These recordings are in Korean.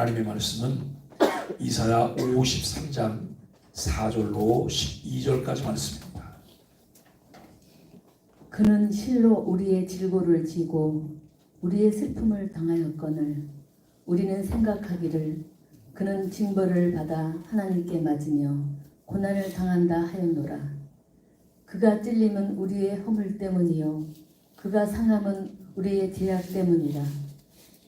하나님의 말씀은 이사야 53장 4절로 12절까지 말씀입니다. 그는 실로 우리의 질고를 지고 우리의 슬픔을 당하였거늘 우리는 생각하기를 그는 징벌을 받아 하나님께 맞으며 고난을 당한다 하였노라. 그가 찔림은 우리의 허물 때문이요 그가 상함은 우리의 죄악 때문이라.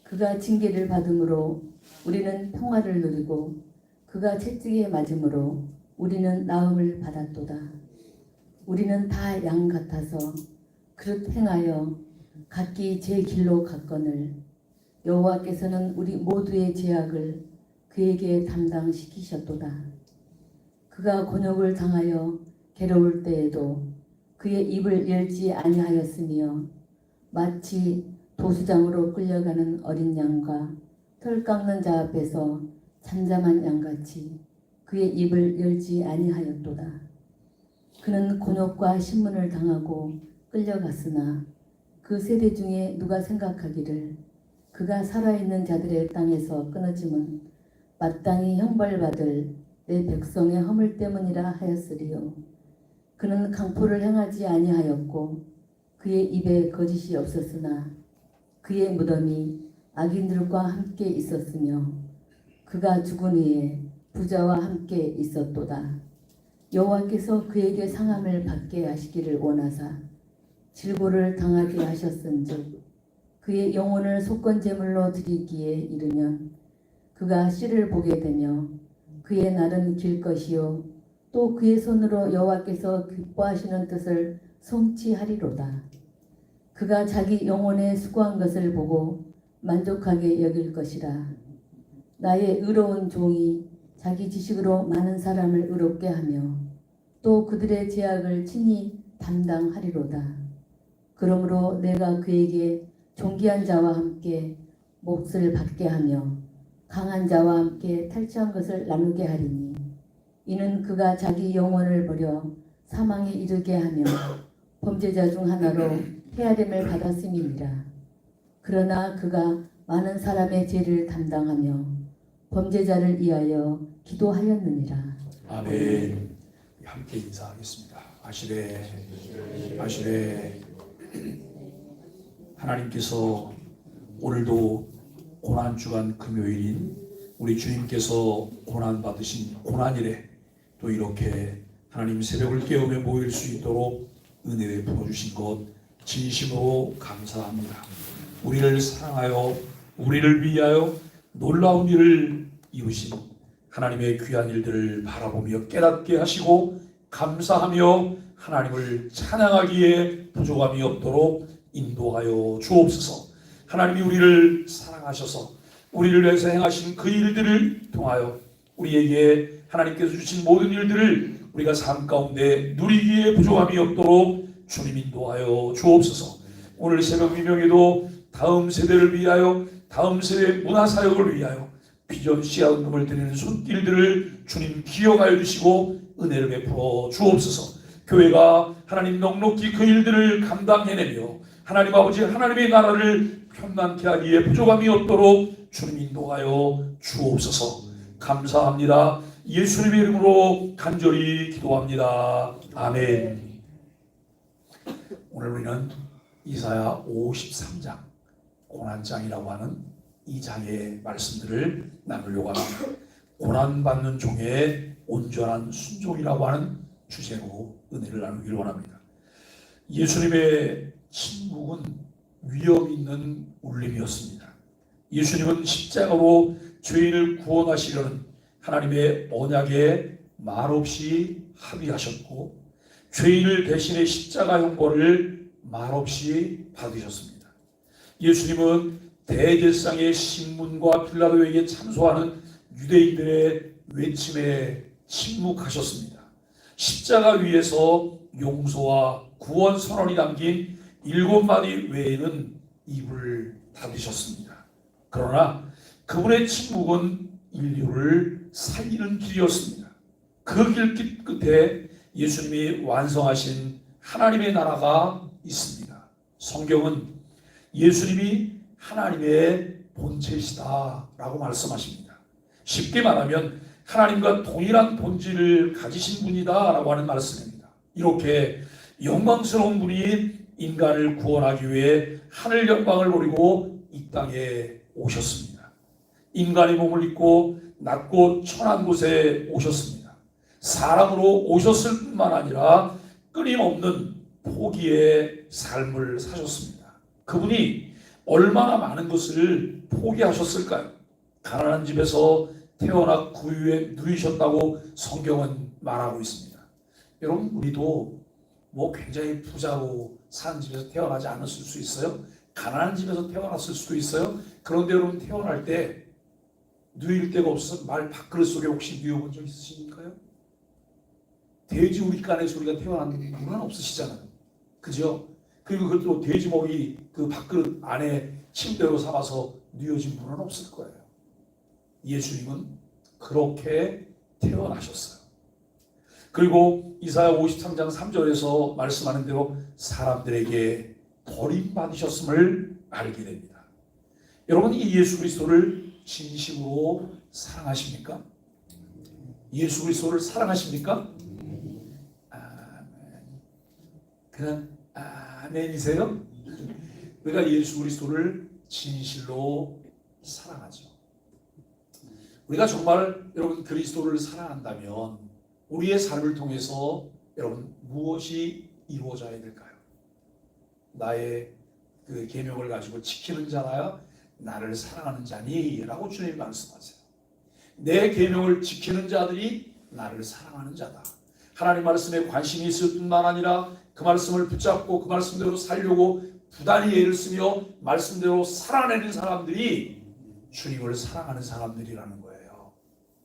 그가 징계를 받음으로 우리는 평화를 누리고 그가 채찍에 맞음으로 우리는 나음을 받았도다. 우리는 다 양 같아서 그릇 행하여 각기 제 길로 갔거늘 여호와께서는 우리 모두의 죄악을 그에게 담당시키셨도다. 그가 곤욕을 당하여 괴로울 때에도 그의 입을 열지 아니하였으며 마치 도수장으로 끌려가는 어린 양과 털 깎는 자 앞에서 잠잠한 양같이 그의 입을 열지 아니하였도다. 그는 곤욕과 신문을 당하고 끌려갔으나 그 세대 중에 누가 생각하기를 그가 살아있는 자들의 땅에서 끊어짐은 마땅히 형벌받을 내 백성의 허물 때문이라 하였으리요. 그는 강포를 행하지 아니하였고 그의 입에 거짓이 없었으나 그의 무덤이 악인들과 함께 있었으며 그가 죽은 후에 부자와 함께 있었도다. 여호와께서 그에게 상함을 받게 하시기를 원하사 질고를 당하게 하셨은즉 그의 영혼을 속건제물로 드리기에 이르면 그가 씨를 보게 되며 그의 날은 길 것이요 또 그의 손으로 여호와께서 기뻐하시는 뜻을 성취하리로다. 그가 자기 영혼에 수고한 것을 보고 만족하게 여길 것이라. 나의 의로운 종이 자기 지식으로 많은 사람을 의롭게 하며 또 그들의 죄악을 친히 담당하리로다. 그러므로 내가 그에게 존귀한 자와 함께 몫을 받게 하며 강한 자와 함께 탈취한 것을 나누게 하리니 이는 그가 자기 영혼을 버려 사망에 이르게 하며 범죄자 중 하나로 헤아림을 받았음이니라. 그러나 그가 많은 사람의 죄를 담당하며 범죄자를 위하여 기도하였느니라. 아멘. 함께 인사하겠습니다. 아시레 아시레. 하나님께서 오늘도 고난주간 금요일인 우리 주님께서 고난받으신 고난일에 또 이렇게 하나님 새벽을 깨우며 모일 수 있도록 은혜 베풀어 주신 것 진심으로 감사합니다. 우리를 사랑하여 우리를 위하여 놀라운 일을 이루신 하나님의 귀한 일들을 바라보며 깨닫게 하시고 감사하며 하나님을 찬양하기에 부족함이 없도록 인도하여 주옵소서. 하나님이 우리를 사랑하셔서 우리를 위해서 행하신 그 일들을 통하여 우리에게 하나님께서 주신 모든 일들을 우리가 삶 가운데 누리기에 부족함이 없도록 주님 인도하여 주옵소서. 오늘 새벽 미명에도 다음 세대를 위하여 다음 세대 문화사역을 위하여 비전 씨앗금을 드리는 손길들을 주님 기억하여 주시고 은혜를 베풀어 주옵소서. 교회가 하나님 넉넉히 그 일들을 감당해내며 하나님 아버지 하나님의 나라를 편만케 하기에 부족함이 없도록 주님 인도하여 주옵소서. 감사합니다. 예수님의 이름으로 간절히 기도합니다. 아멘. 오늘 우리는 이사야 53장 고난장이라고 하는 이 장의 말씀들을 나누려고 합니다. 고난받는 종의 온전한 순종이라고 하는 주제로 은혜를 나누기를 원합니다. 예수님의 침묵은 위험 있는 울림이었습니다. 예수님은 십자가로 죄인을 구원하시려는 하나님의 언약에 말없이 합의하셨고 죄인을 대신해 십자가 형벌을 말없이 받으셨습니다. 예수님은 대제사장의 신문과 빌라도에게 참소하는 유대인들의 외침에 침묵하셨습니다. 십자가 위에서 용서와 구원 선언이 담긴 7마디 외에는 입을 닫으셨습니다. 그러나 그분의 침묵은 인류를 살리는 길이었습니다. 그 길 끝에 예수님이 완성하신 하나님의 나라가 있습니다. 성경은 예수님이 하나님의 본체시다라고 말씀하십니다. 쉽게 말하면 하나님과 동일한 본질을 가지신 분이다라고 하는 말씀입니다. 이렇게 영광스러운 분이 인간을 구원하기 위해 하늘 영광을 노리고 이 땅에 오셨습니다. 인간의 몸을 입고 낮고 천한 곳에 오셨습니다. 사람으로 오셨을 뿐만 아니라 끊임없는 포기의 삶을 사셨습니다. 그분이 얼마나 많은 것을 포기하셨을까요? 가난한 집에서 태어나 구유에 누이셨다고 성경은 말하고 있습니다. 여러분, 우리도 굉장히 부자로 사는 집에서 태어나지 않았을 수 있어요. 가난한 집에서 태어났을 수도 있어요. 그런데 여러분, 태어날 때 누일 데가 없어서 말 밥그릇 속에 혹시 누워본 적 있으십니까요? 돼지 우리간의 소리가 태어난 분은 없으시잖아요. 그죠? 그리고 그것도 돼지 먹이 그 밥그릇 안에 침대로 삼아서 누워진 분은 없을 거예요. 예수님은 그렇게 태어나셨어요. 그리고 이사야 53장 3절에서 말씀하는 대로 사람들에게 버림받으셨음을 알게 됩니다. 여러분, 이 예수 그리스도를 진심으로 사랑하십니까? 예수 그리스도를 사랑하십니까? 그냥 아멘이세요? 우리가 예수 그리스도를 진실로 사랑하죠. 우리가 정말 여러분 그리스도를 사랑한다면 우리의 삶을 통해서 여러분 무엇이 이루어져야 될까요? 나의 그 계명을 가지고 지키는 자나야 나를 사랑하는 자니? 라고 주님이 말씀하세요. 내 계명을 지키는 자들이 나를 사랑하는 자다. 하나님 말씀에 관심이 있을 뿐만 아니라 그 말씀을 붙잡고 그 말씀대로 살려고 부단히 애를 쓰며 말씀대로 살아내는 사람들이 주님을 사랑하는 사람들이라는 거예요.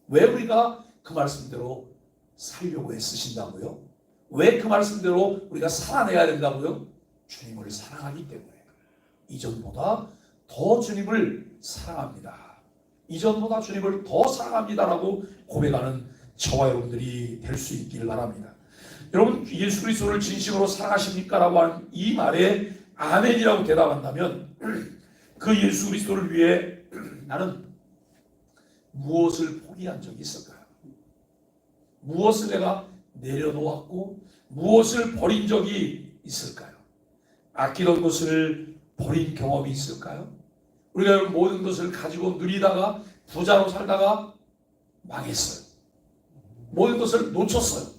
왜 우리가 그 말씀대로 살려고 애쓰신다고요? 왜 그 말씀대로 우리가 살아내야 된다고요? 주님을 사랑하기 때문에. 이전보다 더 주님을 사랑합니다. 이전보다 주님을 더 사랑합니다라고 고백하는 저와 여러분들이 될 수 있기를 바랍니다. 여러분, 예수 그리스도를 진심으로 사랑하십니까? 라고 하는 이 말에 아멘이라고 대답한다면 그 예수 그리스도를 위해 나는 무엇을 포기한 적이 있을까요? 무엇을 내가 내려놓았고 무엇을 버린 적이 있을까요? 아끼던 것을 버린 경험이 있을까요? 우리가 모든 것을 가지고 누리다가 부자로 살다가 망했어요. 모든 것을 놓쳤어요.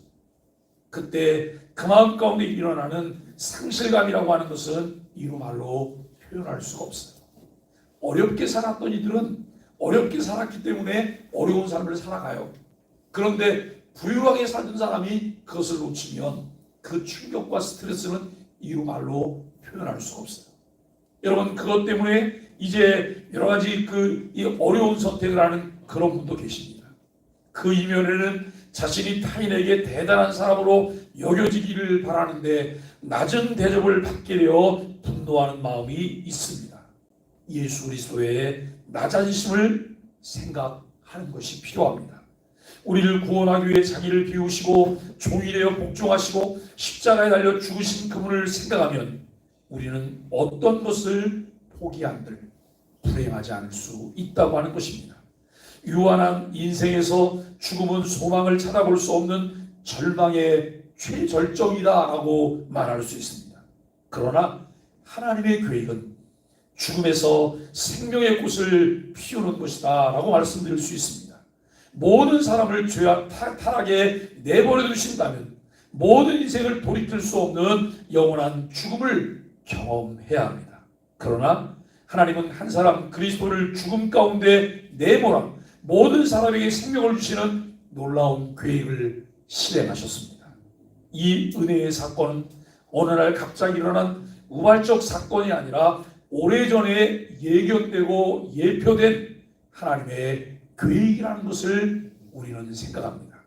그때 그 마음 가운데 일어나는 상실감이라고 하는 것은 이루 말로 표현할 수가 없어요. 어렵게 살았던 이들은 어렵게 살았기 때문에 어려운 삶을 살아가요. 그런데 부유하게 살던 사람이 그것을 놓치면 그 충격과 스트레스는 이루 말로 표현할 수가 없어요. 여러분, 그것 때문에 이제 여러 가지 이 어려운 선택을 하는 그런 분도 계십니다. 그 이면에는 자신이 타인에게 대단한 사람으로 여겨지기를 바라는데 낮은 대접을 받게 되어 분노하는 마음이 있습니다. 예수 그리스도의 낮아지심을 생각하는 것이 필요합니다. 우리를 구원하기 위해 자기를 비우시고 종이 되어 복종하시고 십자가에 달려 죽으신 그분을 생각하면 우리는 어떤 것을 포기한들 불행하지 않을 수 있다고 하는 것입니다. 유한한 인생에서 죽음은 소망을 찾아볼 수 없는 절망의 최절정이다라고 말할 수 있습니다. 그러나 하나님의 계획은 죽음에서 생명의 꽃을 피우는 것이다 라고 말씀드릴 수 있습니다. 모든 사람을 죄악 타락에 내버려 두신다면 모든 인생을 돌이킬 수 없는 영원한 죽음을 경험해야 합니다. 그러나 하나님은 한 사람 그리스도를 죽음 가운데 내몰아 모든 사람에게 생명을 주시는 놀라운 계획을 실행하셨습니다. 이 은혜의 사건은 어느 날 갑자기 일어난 우발적 사건이 아니라 오래전에 예견되고 예표된 하나님의 계획이라는 것을 우리는 생각합니다.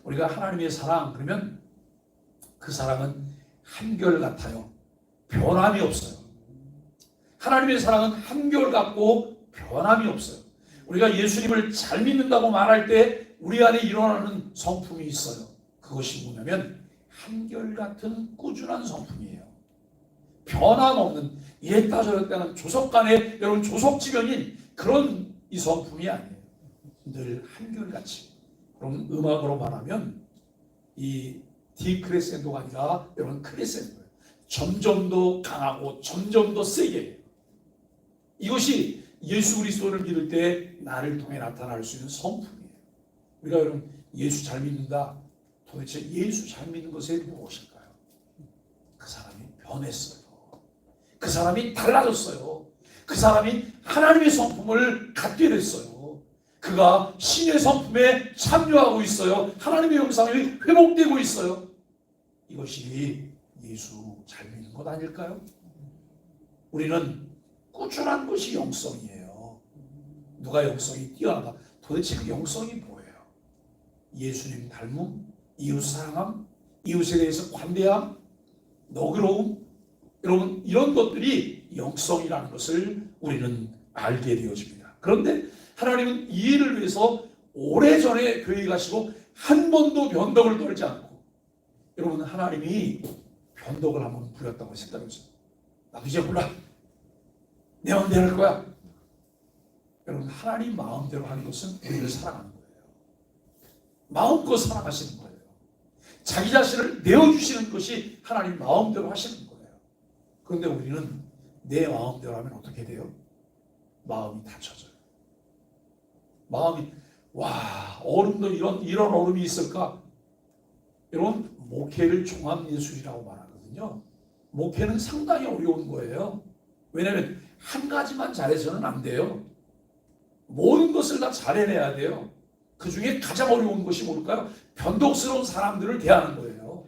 우리가 하나님의 사랑 그러면 그 사랑은 한결같아요. 변함이 없어요. 하나님의 사랑은 한결같고 변함이 없어요. 우리가 예수님을 잘 믿는다고 말할 때 우리 안에 일어나는 성품이 있어요. 그것이 뭐냐면 한결같은 꾸준한 성품이에요. 변함없는 이랬다 저랬다 하는 조석 간의 여러분 조석지변인 그런 이 성품이 아니에요. 늘 한결같이. 그럼 음악으로 말하면 이 디크레센도가 아니라 여러분 크레센도예요. 점점 더 강하고 점점 더 세게. 이것이 예수 그리스도를 믿을 때 나를 통해 나타날 수 있는 성품이에요. 우리가 여러분 예수 잘 믿는다. 도대체 예수 잘 믿는 것에 무엇일까요? 그 사람이 변했어요. 그 사람이 달라졌어요. 그 사람이 하나님의 성품을 갖게 됐어요. 그가 신의 성품에 참여하고 있어요. 하나님의 형상이 회복되고 있어요. 이것이 예수 잘 믿는 것 아닐까요? 우리는 꾸준한 것이 영성이에요. 누가 영성이 뛰어나다. 도대체 그 영성이 뭐예요? 예수님 닮음, 이웃 사랑함, 이웃에 대해서 관대함, 너그러움. 여러분 이런 것들이 영성이라는 것을 우리는 알게 되어집니다. 그런데 하나님은 이 일을 위해서 오래전에 교회 가시고 한 번도 변덕을 떨지 않고, 여러분 하나님이 변덕을 한번 부렸다고 생각해보세요. 나도 이제 몰라. 내 마음대로 할 거야. 여러분 하나님 마음대로 하는 것은 우리를 사랑하는 거예요. 마음껏 사랑하시는 거예요. 자기 자신을 내어주시는 것이 하나님 마음대로 하시는 거예요. 그런데 우리는 내 마음대로 하면 어떻게 돼요? 마음이 다쳐져요. 마음이 얼음도 이런 얼음이 있을까? 여러분 목회를 종합예술이라고 말하거든요. 목회는 상당히 어려운 거예요. 왜냐하면 한 가지만 잘해서는 안 돼요. 모든 것을 다 잘해내야 돼요. 그 중에 가장 어려운 것이 뭘까요? 변덕스러운 사람들을 대하는 거예요.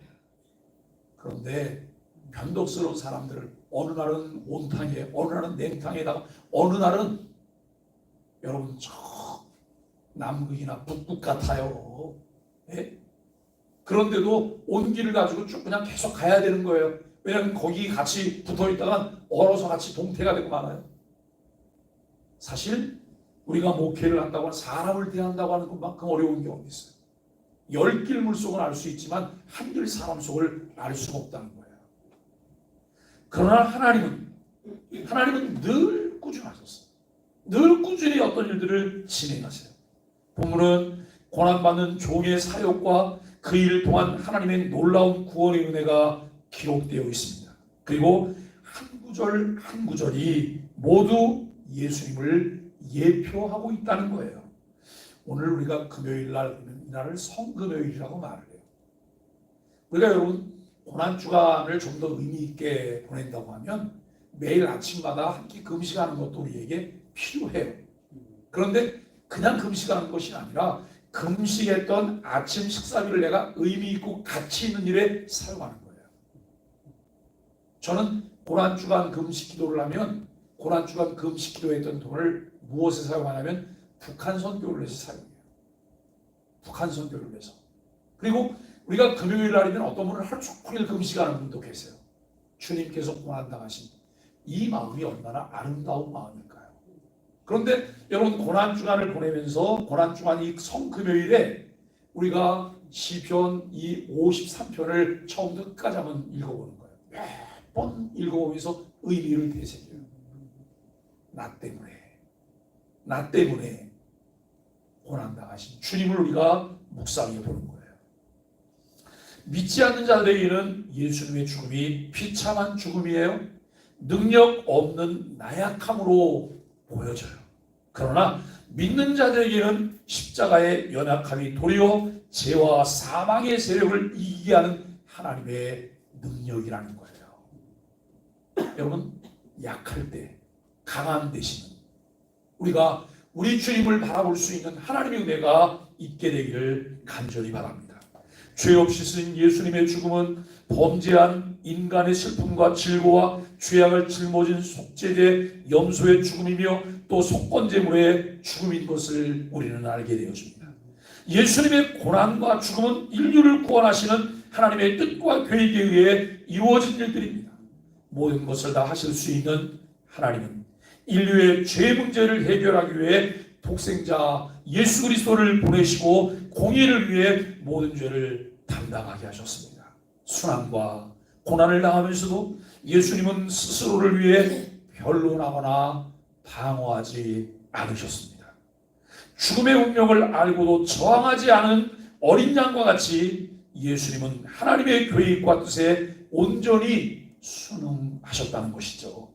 그런데 변덕스러운 사람들을 어느 날은 온탕에, 어느 날은 냉탕에다가, 어느 날은 여러분 저 남극이나 북극 같아요. 예? 그런데도 온기를 가지고 쭉 그냥 계속 가야 되는 거예요. 왜냐하면 거기 같이 붙어있다가 얼어서 같이 동태가 되고 말아요. 사실 우리가 목회를 한다고 하는, 사람을 대한다고 하는 것만큼 어려운 게 어디 있어요. 10길 물속은 알 수 있지만 한 길 사람 속을 알 수가 없다는 거예요. 그러나 하나님은 늘 꾸준하셨어요. 늘 꾸준히 어떤 일들을 진행하세요. 본문은 고난받는 종의 사역과 그 일 동안 하나님의 놀라운 구원의 은혜가 기록되어 있습니다. 그리고 한 구절 한 구절이 모두 예수님을 예표하고 있다는 거예요. 오늘 우리가 금요일 날, 이날을 성금요일이라고 말을 해요. 우리가 여러분 고난주간을 좀 더 의미 있게 보낸다고 하면 매일 아침마다 한 끼 금식하는 것도 우리에게 필요해요. 그런데 그냥 금식하는 것이 아니라 금식했던 아침 식사비를 내가 의미 있고 가치 있는 일에 사용하는 거예요. 저는 고난주간 금식 기도를 하면 고난주간 금식 기도했던 돈을 무엇에 사용하냐면 북한 선교를 위해서 사용해요. 북한 선교를 위해서. 그리고 우리가 금요일 날이면 어떤 분은 하루 종일 금식하는 분도 계세요. 주님께서 고난당하신 이 마음이 얼마나 아름다운 마음일까요? 그런데 여러분 고난주간을 보내면서 고난주간 이 성금요일에 우리가 시편 이 53편을 처음부터 끝까지 한번 읽어보는 거예요. 몇 번 읽어보면서 의미를 되새겨요. 나 때문에 고난당하신 주님을 우리가 묵상해 보는 거예요. 믿지 않는 자들에게는 예수님의 죽음이 비참한 죽음이에요. 능력 없는 나약함으로 보여져요. 그러나 믿는 자들에게는 십자가의 연약함이 도리어 죄와 사망의 세력을 이기게 하는 하나님의 능력이라는 거예요. 여러분 약할 때 강한 대신은 우리가 우리 주님을 바라볼 수 있는 하나님의 은혜가 있게 되기를 간절히 바랍니다. 죄 없이 쓰인 예수님의 죽음은 범죄한 인간의 슬픔과 질고와 죄악을 짊어진 속죄제 염소의 죽음이며 또 속건제물의 죽음인 것을 우리는 알게 되었습니다. 예수님의 고난과 죽음은 인류를 구원하시는 하나님의 뜻과 계획에 의해 이루어진 일들입니다. 모든 것을 다 하실 수 있는 하나님은 인류의 죄 문제를 해결하기 위해 독생자 예수 그리스도를 보내시고 공의를 위해 모든 죄를 담당하게 하셨습니다. 순환과 고난을 당하면서도 예수님은 스스로를 위해 변론하거나 방어하지 않으셨습니다. 죽음의 운명을 알고도 저항하지 않은 어린 양과 같이 예수님은 하나님의 계획과 뜻에 온전히 순응하셨다는 것이죠.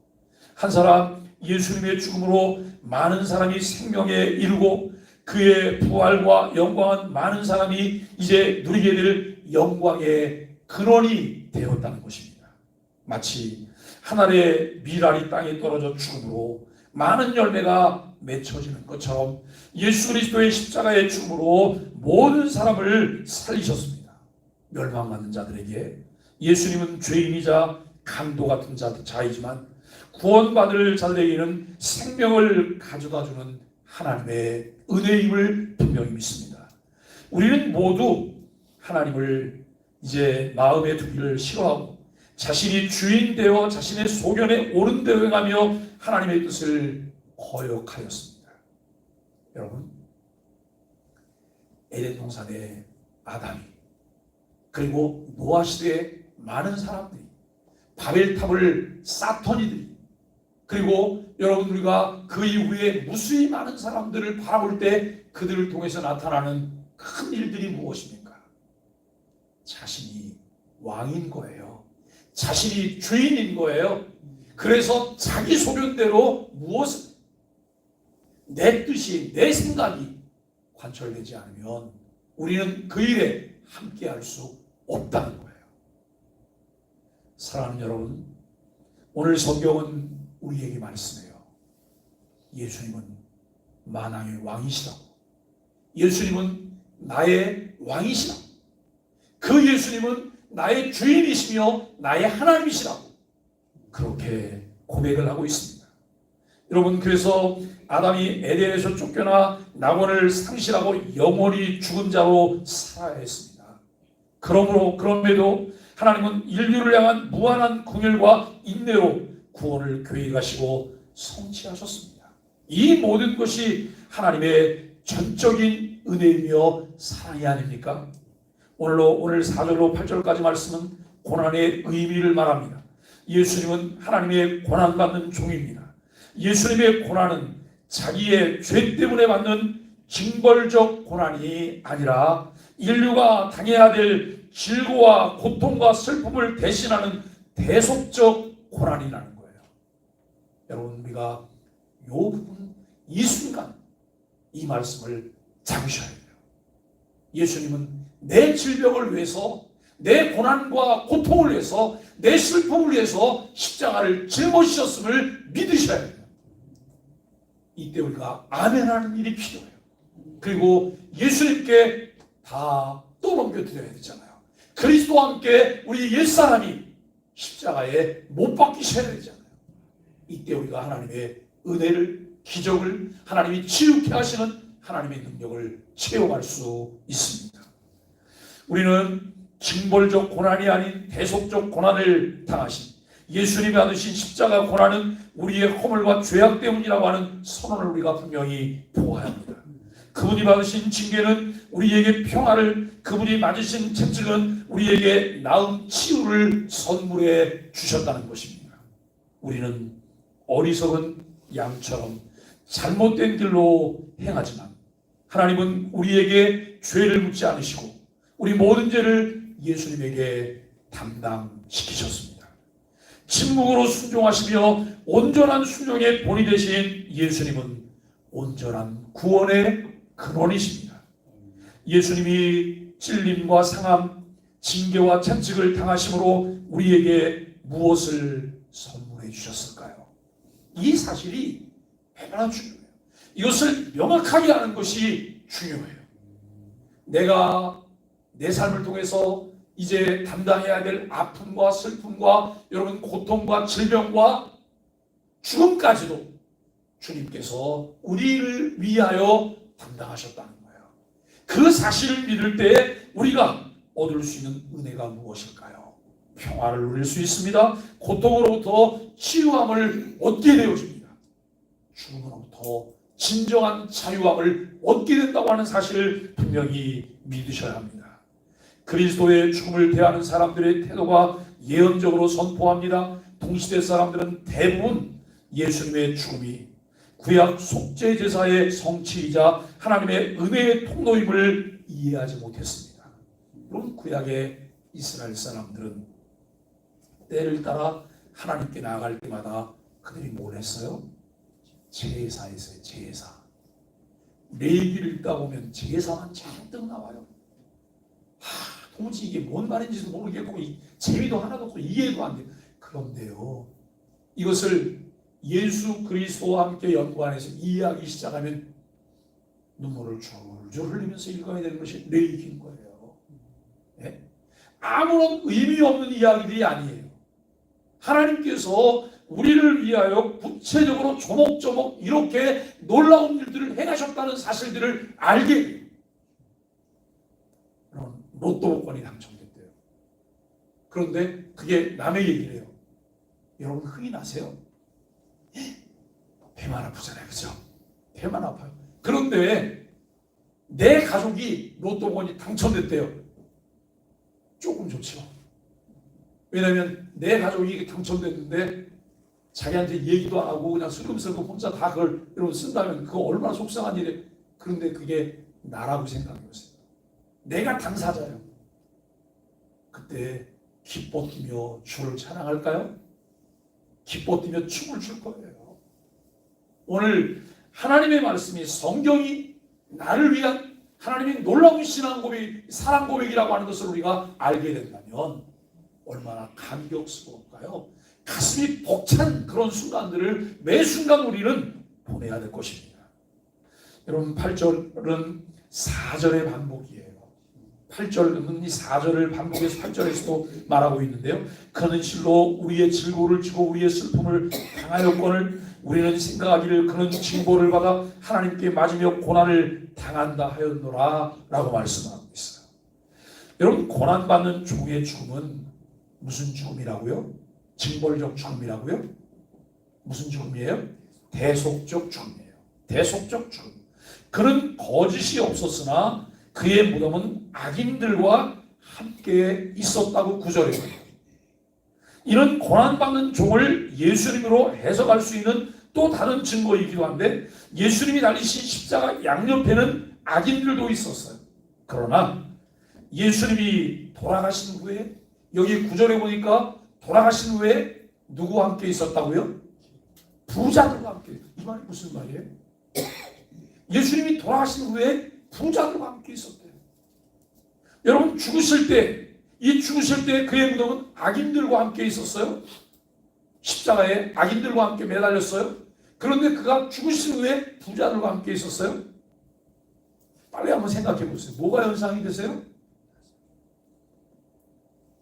한 사람 예수님의 죽음으로 많은 사람이 생명에 이르고 그의 부활과 영광은 많은 사람이 이제 누리게 될 영광의 근원이 되었다는 것입니다. 마치 한 알의 밀알이 땅에 떨어져 죽음으로 많은 열매가 맺혀지는 것처럼 예수 그리스도의 십자가의 죽음으로 모든 사람을 살리셨습니다. 멸망받는 자들에게 예수님은 죄인이자 강도 같은 자이지만 구원받을 자들에게는 생명을 가져다주는 하나님의 은혜임을 분명히 믿습니다. 우리는 모두 하나님을 이제 마음에 두기를 싫어하고 자신이 주인 되어 자신의 소견에 옳은 대로 행하며 하나님의 뜻을 거역하였습니다. 여러분, 에덴 동산의 아담이 그리고 노아 시대의 많은 사람들이 바벨탑을 쌓던 이들이 그리고 여러분 우리가 그 이후에 무수히 많은 사람들을 바라볼 때 그들을 통해서 나타나는 큰 일들이 무엇입니까? 자신이 왕인 거예요. 자신이 주인인 거예요. 그래서 자기 소견대로 무엇을 내 뜻이 내 생각이 관철되지 않으면 우리는 그 일에 함께할 수 없다는 거예요. 사랑하는 여러분, 오늘 성경은 우리에게 말씀해요. 예수님은 만왕의 왕이시라고. 예수님은 나의 왕이시라고. 그 예수님은 나의 주인이시며 나의 하나님이시라고 그렇게 고백을 하고 있습니다. 여러분, 그래서 아담이 에덴에서 쫓겨나 낙원을 상실하고 영원히 죽은 자로 살아야 했습니다. 그럼에도 하나님은 인류를 향한 무한한 긍휼과 인내로 구원을 계획하시고 성취하셨습니다. 이 모든 것이 하나님의 전적인 은혜이며 사랑이 아닙니까? 오늘 4절로 8절까지 말씀은 고난의 의미를 말합니다. 예수님은 하나님의 고난받는 종입니다. 예수님의 고난은 자기의 죄 때문에 받는 징벌적 고난이 아니라 인류가 당해야 될 질고와 고통과 슬픔을 대신하는 대속적 고난이라는 거예요. 여러분, 우리가 이 부분, 이 순간 이 말씀을 잡으셔야 돼요. 예수님은 내 질병을 위해서, 내 고난과 고통을 위해서, 내 슬픔을 위해서 십자가를 짊어지셨음을 믿으셔야 돼요. 이때 우리가 아멘하는 일이 필요해요. 그리고 예수님께 다 떠넘겨드려야 되잖아요. 그리스도와 함께 우리 옛사람이 십자가에 못 박히셔야 되잖아요. 이때 우리가 하나님의 은혜를, 기적을, 하나님이 치유케 하시는 하나님의 능력을 체험할 수 있습니다. 우리는 징벌적 고난이 아닌 대속적 고난을 당하신 예수님이 받으신 십자가 고난은 우리의 허물과 죄악 때문이라고 하는 선언을 우리가 분명히 보아야 합니다. 그분이 받으신 징계는 우리에게 평화를, 그분이 맞으신 채찍은 우리에게 나음 치유를 선물해 주셨다는 것입니다. 우리는 어리석은 양처럼 잘못된 길로 행하지만 하나님은 우리에게 죄를 묻지 않으시고 우리 모든 죄를 예수님에게 담당시키셨습니다. 침묵으로 순종하시며 온전한 순종의 본이 되신 예수님은 온전한 구원의 근원이십니다. 예수님이 찔림과 상함, 징계와 채찍을 당하심으로 우리에게 무엇을 선물해 주셨을까요? 이 사실이 얼마나 중요해요. 이것을 명확하게 하는 것이 중요해요. 내가 내 삶을 통해서 이제 담당해야 될 아픔과 슬픔과 여러분 고통과 질병과 죽음까지도 주님께서 우리를 위하여 담당하셨다는 거예요. 그 사실을 믿을 때 우리가 얻을 수 있는 은혜가 무엇일까요? 평화를 누릴 수 있습니다. 고통으로부터 치유함을 얻게 되어집니다. 죽음으로부터 진정한 자유함을 얻게 된다고 하는 사실을 분명히 믿으셔야 합니다. 그리스도의 죽음을 대하는 사람들의 태도가 예언적으로 선포합니다. 동시대 사람들은 대부분 예수님의 죽음이 구약 속죄 제사의 성취이자 하나님의 은혜의 통로임을 이해하지 못했습니다. 물론 구약의 이스라엘 사람들은 때를 따라 하나님께 나아갈 때마다 그들이 뭘 했어요? 제사했어요. 제사. 레위기를 읽다 보면 제사만 잔뜩 나와요. 도무지 이게 뭔 말인지도 모르겠고 재미도 하나도 없고 이해도 안 돼요. 그런데요, 이것을 예수 그리스도와 함께 연관해서 이해하기 시작하면 눈물을 줄줄 흘리면서 읽어야 되는 것이 레위기인 거예요. 네? 아무런 의미 없는 이야기들이 아니에요. 하나님께서 우리를 위하여 구체적으로 조목조목 이렇게 놀라운 일들을 행하셨다는 사실들을 알게 돼요. 로또 복권이 당첨됐대요. 그런데 그게 남의 얘기래요. 여러분 흥이 나세요? 배만 아프잖아요. 그죠? 배만 아파요. 그런데 내 가족이 로또 복권이 당첨됐대요. 조금 좋죠. 왜냐하면 내 가족이 당첨됐는데 자기한테 얘기도 안 하고 그냥 슬금슬금 혼자 다 그걸 여러분 쓴다면 그거 얼마나 속상한 일이에요. 그런데 그게 나라고 생각해보세요. 내가 당사자예요. 그때 기뻐 뛰며 주를 찬양할까요? 기뻐 뛰며 춤을 출 거예요. 오늘 하나님의 말씀이 성경이 나를 위한 하나님의 놀라운 신앙 고백, 사랑 고백이라고 하는 것을 우리가 알게 된다면 얼마나 감격스러울까요? 가슴이 벅찬 그런 순간들을 매 순간 우리는 보내야 될 것입니다. 여러분 8절은 4절의 반복이에요. 8절은 이 4절을 반복해서 8절에서도 말하고 있는데요. 그는 실로 우리의 질고를 지고 우리의 슬픔을 당하였거늘 우리는 생각하기를 그는 징벌을 받아 하나님께 맞으며 고난을 당한다 하였노라 라고 말씀하고 있어요. 여러분 고난받는 종의 죽음은 무슨 죽음이라고요? 징벌적 죽음이라고요? 무슨 죽음이에요? 대속적 죽음이에요. 대속적 죽음. 그는 거짓이 없었으나 그의 무덤은 악인들과 함께 있었다고 구절해요. 이런 고난받는 종을 예수님으로 해석할 수 있는 또 다른 증거이기도 한데 예수님이 달리신 십자가 양옆에는 악인들도 있었어요. 그러나 예수님이 돌아가신 후에 여기 구절에 보니까 돌아가신 후에 누구와 함께 있었다고요? 부자들과 함께. 이 말이 무슨 말이에요? 예수님이 돌아가신 후에 부자들과 함께 있었대요. 여러분 죽으실 때 그의 무덤은 악인들과 함께 있었어요. 십자가에 악인들과 함께 매달렸어요. 그런데 그가 죽으신 후에 부자들과 함께 있었어요. 빨리 한번 생각해 보세요. 뭐가 연상이 되세요?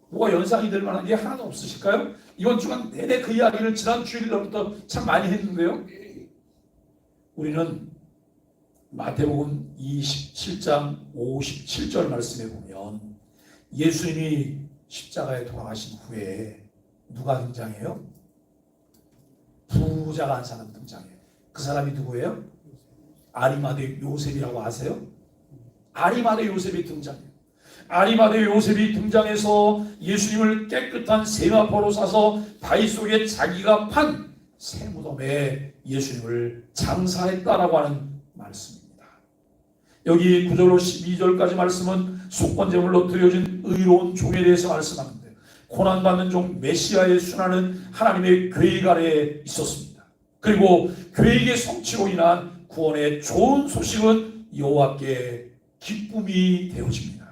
뭐가 연상이 될 만한 게 하나도 없으실까요? 이번 주간 내내 그 이야기를 지난 주일부터 참 많이 했는데요. 우리는 마태복음 27장 57절 말씀에 보면 예수님이 십자가에 돌아가신 후에 누가 등장해요? 부자가 한 사람 등장해요. 그 사람이 누구예요? 아리마대 요셉이라고 아세요? 아리마대 요셉이 등장해요. 아리마대 요셉이 등장해서 예수님을 깨끗한 세마포로 사서 바위 속에 자기가 판 새무덤에 예수님을 장사했다라고 하는 말씀입니다. 여기 9절로 12절까지 말씀은 속건제물로 드려진 의로운 종에 대해서 말씀하는데 고난받는 종 메시아의 순환은 하나님의 계획 아래에 있었습니다. 그리고 계획의 성취로 인한 구원의 좋은 소식은 여호와께 기쁨이 되어집니다.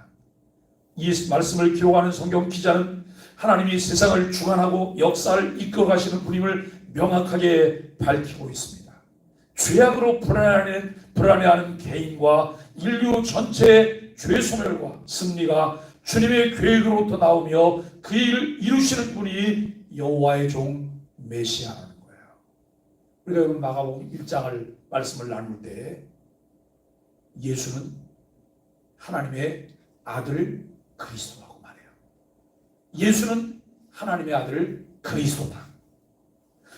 이 말씀을 기록하는 성경 기자는 하나님이 세상을 주관하고 역사를 이끌어가시는 분임을 명확하게 밝히고 있습니다. 죄악으로 불안해하는 개인과 인류 전체의 죄 소멸과 승리가 주님의 계획으로부터 나오며 그 일을 이루시는 분이 여호와의 종 메시아라는 거예요. 우리가 여러분 마가복음 1장을 말씀을 나눌 때 예수는 하나님의 아들 그리스도라고 말해요. 예수는 하나님의 아들 그리스도다.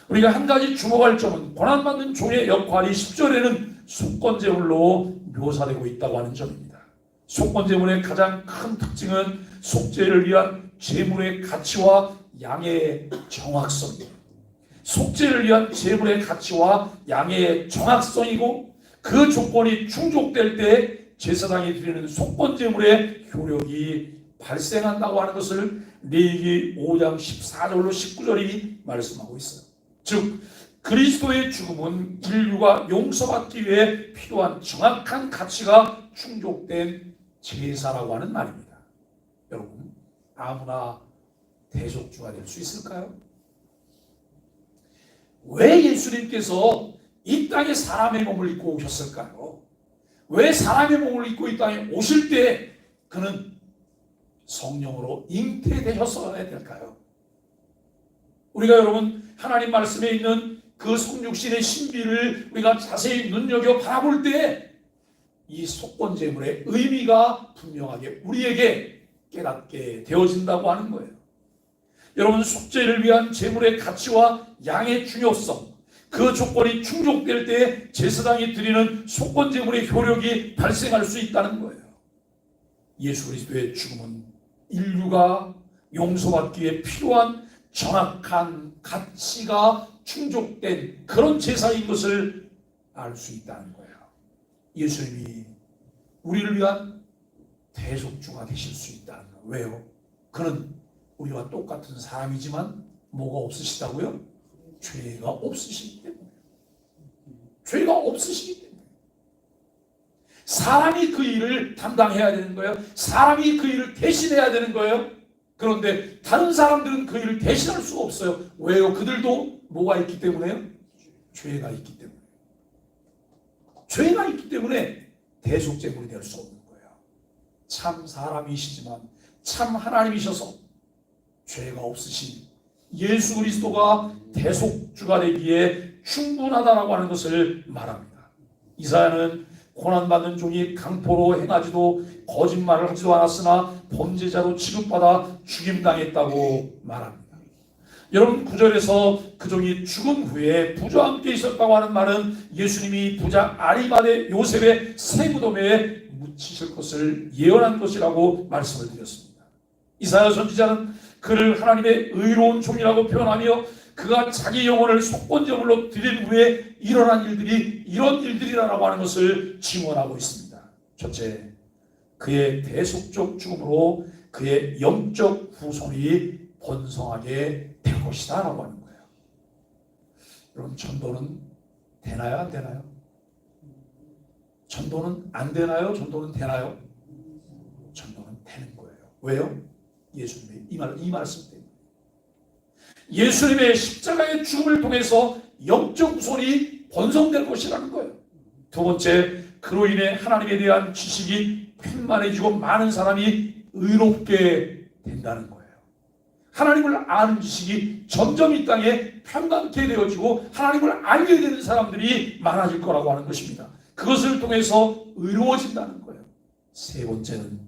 우리가 한 가지 주목할 점은 고난받는 종의 역할이 10절에는 속건제물로 묘사되고 있다고 하는 점입니다. 속건제물의 가장 큰 특징은 속죄를 위한 제물의 가치와 양의 정확성이에요. 속죄를 위한 제물의 가치와 양의 정확성이고 그 조건이 충족될 때 제사장이 드리는 속건 제물의 효력이 발생한다고 하는 것을 레위기 5장 14절로 19절이 말씀하고 있어요. 즉 그리스도의 죽음은 인류가 용서받기 위해 필요한 정확한 가치가 충족된 제사라고 하는 말입니다. 여러분, 아무나 대속주가 될 수 있을까요? 왜 예수님께서 이 땅에 사람의 몸을 입고 오셨을까요? 왜 사람의 몸을 입고 이 땅에 오실 때 그는 성령으로 잉태되셨어야 될까요? 우리가 여러분 하나님 말씀에 있는 그 성육신의 신비를 우리가 자세히 눈여겨 바라볼 때 이 속건제물의 의미가 분명하게 우리에게 깨닫게 되어진다고 하는 거예요. 여러분, 속죄를 위한 제물의 가치와 양의 중요성, 그 조건이 충족될 때 제사장이 드리는 속건제물의 효력이 발생할 수 있다는 거예요. 예수 그리스도의 죽음은 인류가 용서받기 위해 필요한 정확한 가치가 충족된 그런 제사인 것을 알 수 있다는 거예요. 예수님이 우리를 위한 대속주가 되실 수 있다는 거예요. 왜요? 그는 우리와 똑같은 사람이지만 뭐가 없으시다고요? 죄가 없으시기 때문에. 죄가 없으시기 때문에. 사람이 그 일을 담당해야 되는 거예요. 사람이 그 일을 대신해야 되는 거예요. 그런데 다른 사람들은 그 일을 대신할 수가 없어요. 왜요? 그들도 뭐가 있기 때문에요? 죄가 있기 때문에. 죄가 있기 때문에 대속제물이 될 수 없는 거예요. 참 사람이시지만 참 하나님이셔서 죄가 없으신 예수 그리스도가 대속주가 되기에 충분하다라고 하는 것을 말합니다. 이사야는 고난받는 종이 강포로 행하지도 거짓말을 하지도 않았으나 범죄자로 취급받아 죽임당했다고 말합니다. 여러분, 9절에서 그 종이 죽은 후에 부자와 함께 있었다고 하는 말은 예수님이 부자 아리마대 요셉의 새 무덤에 묻히실 것을 예언한 것이라고 말씀을 드렸습니다. 이사야 선지자는 그를 하나님의 의로운 종이라고 표현하며 그가 자기 영혼을 속건제물로 드린 후에 일어난 일들이 이런 일들이라고 하는 것을 증언하고 있습니다. 첫째, 그의 대속적 죽음으로 그의 영적 후손이 번성하게 될 것이다 라고 하는 거예요. 여러분, 전도는 되나요? 안 되나요? 전도는 안 되나요? 전도는 되나요? 전도는 되는 거예요. 왜요? 예수님의 이 말씀 때문에. 예수님의 십자가의 죽음을 통해서 영적 후손이 번성될 것이라는 거예요. 두 번째, 그로 인해 하나님에 대한 지식이 팽만해지고 많은 사람이 의롭게 된다는 거예요. 하나님을 아는 지식이 점점 이 땅에 평강케 되어지고 하나님을 알게 되는 사람들이 많아질 거라고 하는 것입니다. 그것을 통해서 의로워진다는 거예요. 세 번째는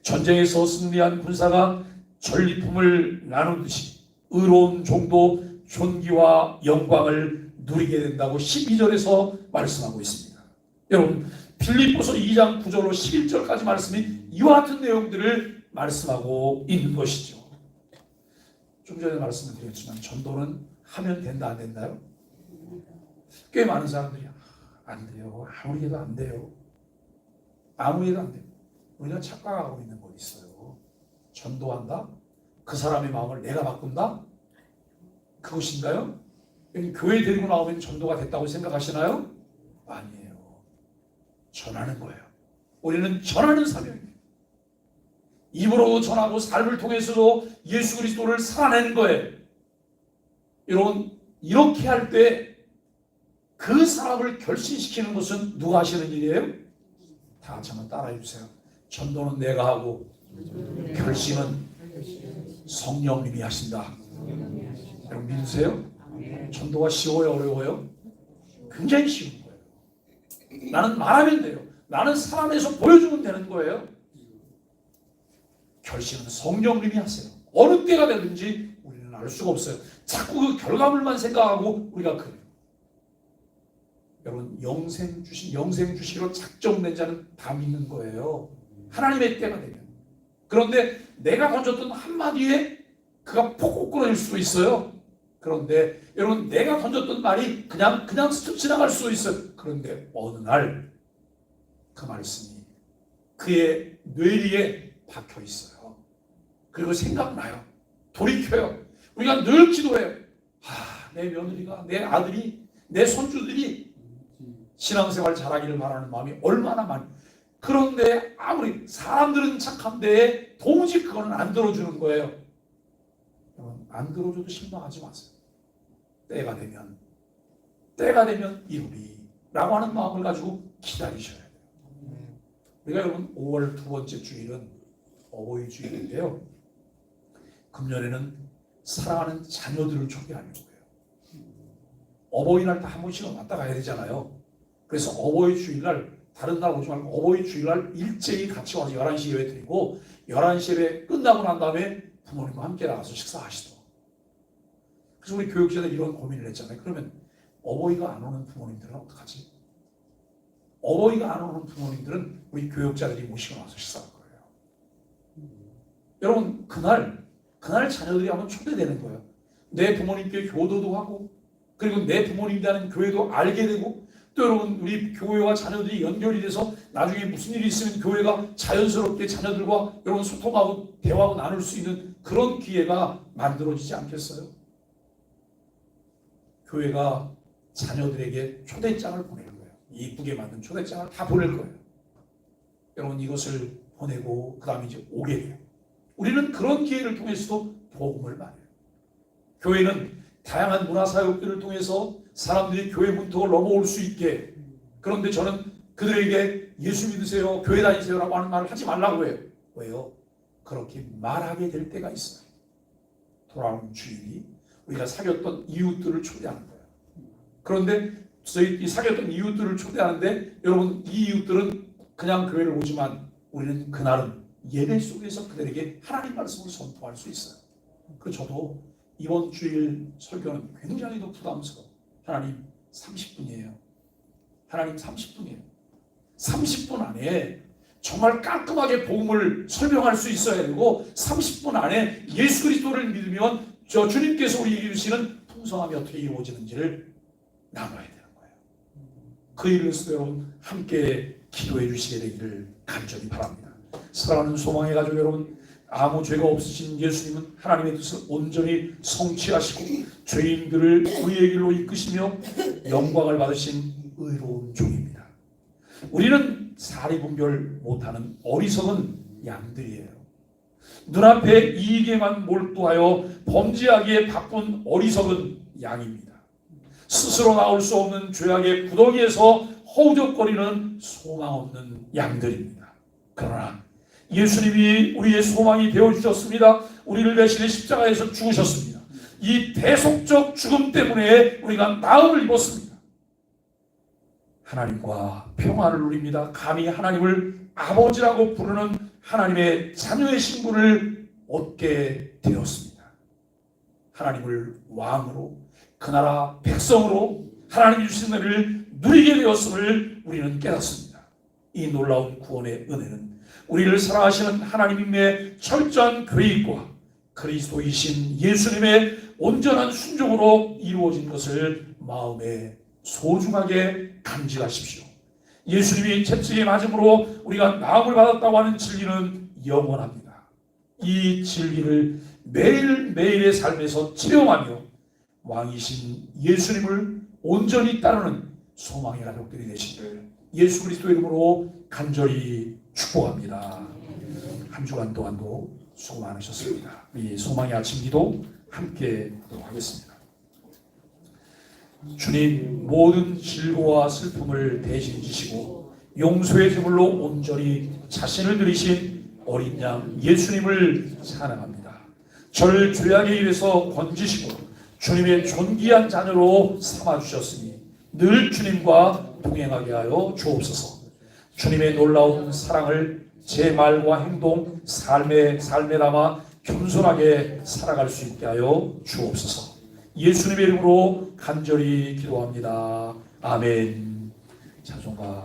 전쟁에서 승리한 군사가 전리품을 나누듯이 의로운 종도 존귀와 영광을 누리게 된다고 12절에서 말씀하고 있습니다. 여러분, 빌립보서 2장 9절로 11절까지 말씀이 이와 같은 내용들을 말씀하고 있는 것이죠. 좀 전에 말씀을 드렸지만 전도는 하면 된다 안 된다요? 꽤 많은 사람들이 안 돼요. 아무리 해도 안 돼요. 아무리 해도 안 돼요. 우리가 착각하고 있는 거 있어요. 전도한다? 그 사람의 마음을 내가 바꾼다? 그것인가요? 교회 데리고 나오면 전도가 됐다고 생각하시나요? 아니에요. 전하는 거예요. 우리는 전하는 사명이에요. 입으로 전하고 삶을 통해서도 예수 그리스도를 살아내는 거예요. 여러분, 이렇게 할 때 그 사람을 결신시키는 것은 누가 하시는 일이에요? 다 같이 한번 따라해 주세요. 전도는 내가 하고 결심은 성령님이 하신다. 여러분 믿으세요? 전도가 쉬워요? 어려워요? 굉장히 쉬운 거예요. 나는 말하면 돼요. 나는 살아내서 보여주면 되는 거예요. 결심은 성령님이 하세요. 어느 때가 되든지 우리는 알 수가 없어요. 자꾸 그 결과물만 생각하고 우리가 그래요. 여러분, 영생 주시기로 작정된 자는 다 믿는 거예요. 하나님의 때가 되면. 그런데 내가 던졌던 한마디에 그가 폭곡 끊어질 수도 있어요. 그런데 여러분, 내가 던졌던 말이 그냥 스쳐 지나갈 수도 있어요. 그런데 어느 날 그 말씀이 그의 뇌리에 박혀 있어요. 그리고 생각나요. 돌이켜요. 우리가 늘 기도해요. 내 며느리가, 내 아들이, 내 손주들이 신앙생활 잘하기를 바라는 마음이 얼마나 많이. 그런데 아무리 사람들은 착한데 도무지 그거는 안 들어주는 거예요. 안 들어줘도 실망하지 마세요. 때가 되면 이루리 라고 하는 마음을 가지고 기다리셔야 돼요. 우리가 여러분 5월 두 번째 주일은 어버이 주일인데요. 금년에는 사랑하는 자녀들을 초대하려고 해요. 어버이날 다 한 번씩은 왔다 가야 되잖아요. 그래서 어버이 주일날 다른 날 오지 말고 어버이 주일날 일제히 같이 와서 11시 예배 드리고 11시 예배 끝나고 난 다음에 부모님과 함께 나가서 식사하시도록. 그래서 우리 교육자들 이런 고민을 했잖아요. 그러면 어버이가 안 오는 부모님들은 어떡하지? 어버이가 안 오는 부모님들은 우리 교육자들이 모시고 나서 식사할 거예요. 여러분, 그날 자녀들이 한번 초대되는 거예요. 내 부모님께 효도도 하고, 그리고 내 부모님이라는 교회도 알게 되고, 또 여러분, 우리 교회와 자녀들이 연결이 돼서 나중에 무슨 일이 있으면 교회가 자연스럽게 자녀들과 여러분 소통하고 대화하고 나눌 수 있는 그런 기회가 만들어지지 않겠어요? 교회가 자녀들에게 초대장을 보내는 거예요. 이쁘게 만든 초대장을 다 보낼 거예요. 여러분, 이것을 보내고 그 다음에 이제 오게 돼요. 우리는 그런 기회를 통해서도 복음을 말해요. 교회는 다양한 문화사역들을 통해서 사람들이 교회 문턱을 넘어올 수 있게. 그런데 저는 그들에게 예수 믿으세요, 교회 다니세요 라고 하는 말을 하지 말라고 해요. 왜요? 그렇게 말하게 될 때가 있어요. 돌아오는 주일이 우리가 사귀었던 이웃들을 초대하는 거예요. 그런데 저희 사귀었던 이웃들을 초대하는데 여러분, 이 이웃들은 그냥 교회를 오지만 우리는 그날은 예배 속에서 그들에게 하나님 말씀을 선포할 수 있어요. 그래서 저도 이번 주일 설교는 굉장히 더 부담스러워요. 하나님 30분이에요. 하나님 30분이에요. 30분 안에 정말 깔끔하게 복음을 설명할 수 있어야 되고 30분 안에 예수 그리스도를 믿으면 주님께서 우리에게 주시는 풍성함이 어떻게 이루어지는지를 나눠야 되는 거예요. 그 일을 위해서 여러분 함께 기도해 주시게 되기를 간절히 바랍니다. 사랑하는 소망의 가족 여러분, 아무 죄가 없으신 예수님은 하나님의 뜻을 온전히 성취하시고 죄인들을 의의 길로 이끄시며 영광을 받으신 의로운 종입니다. 우리는 사리분별 못하는 어리석은 양들이에요. 눈앞에 이익에만 몰두하여 범죄하기에 바쁜 어리석은 양입니다. 스스로 나올 수 없는 죄악의 구덩이에서 허우적거리는 소망 없는 양들입니다. 그러나 예수님이 우리의 소망이 되어주셨습니다. 우리를 대신해 십자가에서 죽으셨습니다. 이 대속적 죽음 때문에 우리가 나음을 입었습니다. 하나님과 평화를 누립니다. 감히 하나님을 아버지라고 부르는 하나님의 자녀의 신분을 얻게 되었습니다. 하나님을 왕으로, 그 나라 백성으로 하나님이 주신 은혜를 누리게 되었음을 우리는 깨닫습니다. 이 놀라운 구원의 은혜는 우리를 사랑하시는 하나님의 철저한 계획과 그리스도이신 예수님의 온전한 순종으로 이루어진 것을 마음에 소중하게 간직하십시오. 예수님이 채찍에 맞음으로 우리가 나음을 받았다고 하는 진리는 영원합니다. 이 진리를 매일매일의 삶에서 체험하며 왕이신 예수님을 온전히 따르는 소망의 가족들이 되시기를 예수 그리스도의 이름으로 간절히 축복합니다. 한 주간 동안도 수고 많으셨습니다. 이 소망의 아침 기도 함께 하도록 하겠습니다. 주님, 모든 질고와 슬픔을 대신 지시고 용서의 제물로 온전히 자신을 드리신 어린 양 예수님을 찬양합니다. 저를 죄악의 일에서 건지시고 주님의 존귀한 자녀로 삼아주셨으니 늘 주님과 동행하게 하여 주옵소서. 주님의 놀라운 사랑을 제 말과 행동, 삶에 담아 겸손하게 살아갈 수 있게 하여 주옵소서. 예수님의 이름으로 간절히 기도합니다. 아멘. 찬송가